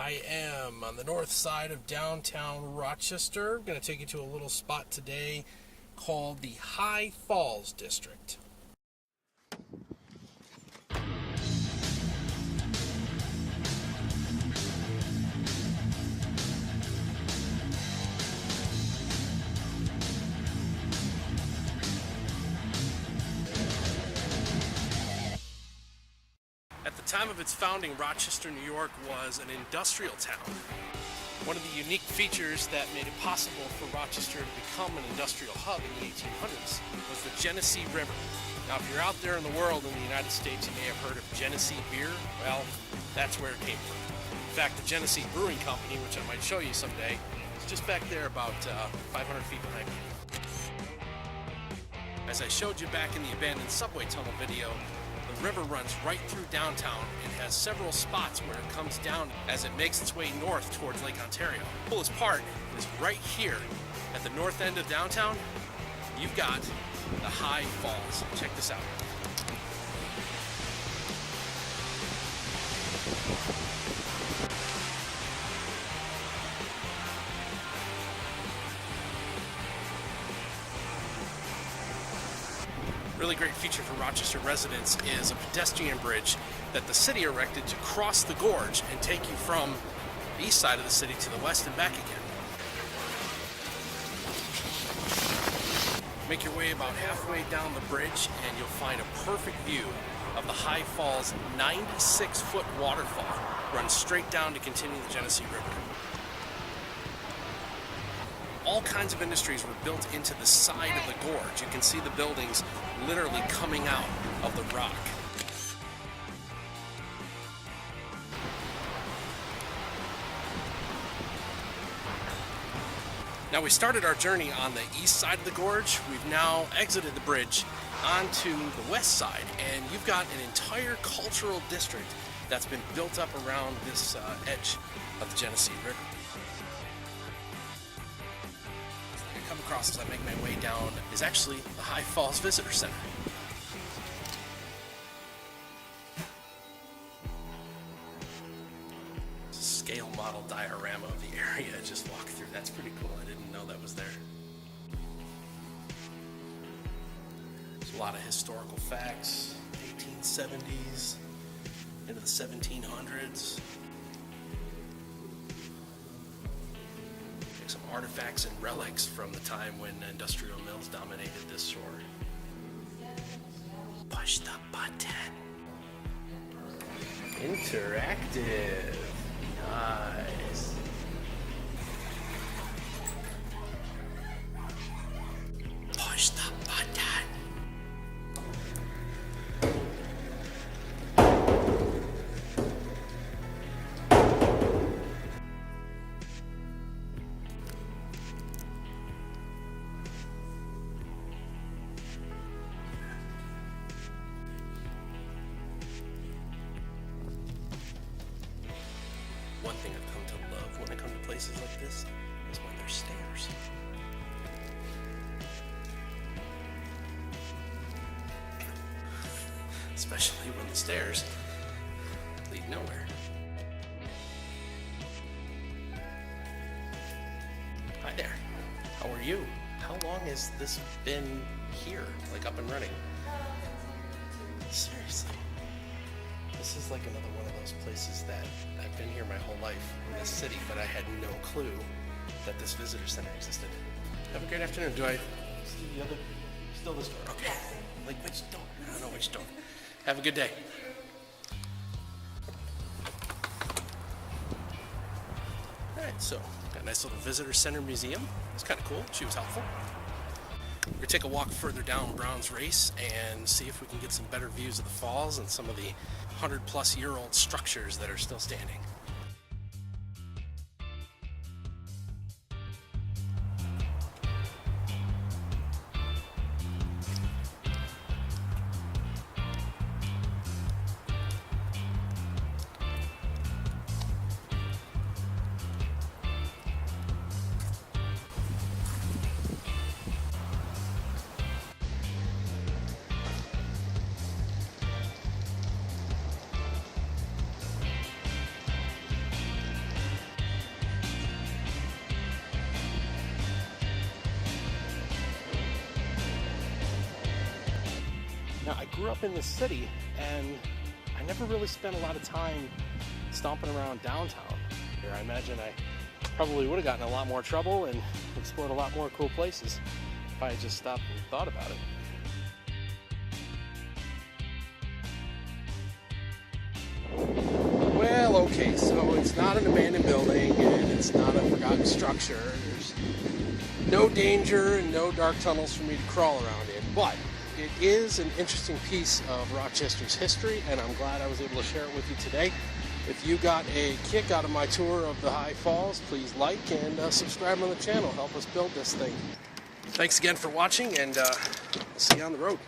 I am on the north side of downtown Rochester. I'm going to take you to a little spot today called the High Falls District. At the time of its founding, Rochester, New York was an industrial town. One of the unique features that made it possible for Rochester to become an industrial hub in the 1800s was the Genesee River. Now, if you're out there in the world in the United States, you may have heard of Genesee Beer. Well, that's where it came from. In fact, the Genesee Brewing Company, which I might show you someday, is just back there about 500 feet behind me. As I showed you back in the abandoned subway tunnel video, the river runs right through downtown and has several spots where it comes down as it makes its way north towards Lake Ontario. The coolest part is right here at the north end of downtown, you've got the High Falls. Check this out. Really great feature for Rochester residents is a pedestrian bridge that the city erected to cross the gorge and take you from the east side of the city to the west and back again. Make your way about halfway down the bridge and you'll find a perfect view of the High Falls 96-foot waterfall. Runs straight down to continue the Genesee River. All kinds of industries were built into the side of the gorge. You can see the buildings literally coming out of the rock. Now, we started our journey on the east side of the gorge. We've now exited the bridge onto the west side, and you've got an entire cultural district that's been built up around this edge of the Genesee River. Come across as I make my way down is actually the High Falls Visitor Center. It's a scale model diorama of the area I just walked through. That's pretty cool. I didn't know that was there. There's a lot of historical facts, 1870s into the 1700s. Some artifacts and relics from the time when industrial mills dominated this shore. Push the button. Interactive. Nice. Push the button. One thing I've come to love when I come to places like this is when there's stairs. Especially when the stairs lead nowhere. Hi there. How are you? How long has this been here, like up and running? Seriously. This is like another one of those places that I've been here my whole life in this city, but I had no clue that this visitor center existed. Have a great afternoon. Do I see the other? Still this door? Okay. Like which door? I don't know which door. Have a good day. Alright, so got a nice little visitor center museum. It's kind of cool. She was helpful. We're going to take a walk further down Brown's Race and see if we can get some better views of the falls and some of the 100-plus-year-old structures that are still standing. Now, I grew up in the city, and I never really spent a lot of time stomping around downtown here. I imagine I probably would have gotten in a lot more trouble and explored a lot more cool places if I had just stopped and thought about it. Well, okay, so it's not an abandoned building and it's not a forgotten structure. There's no danger and no dark tunnels for me to crawl around in, but it is an interesting piece of Rochester's history, and I'm glad I was able to share it with you today. If you got a kick out of my tour of the High Falls, please like and subscribe on the channel. Help us build this thing. Thanks again for watching, and I'll see you on the road.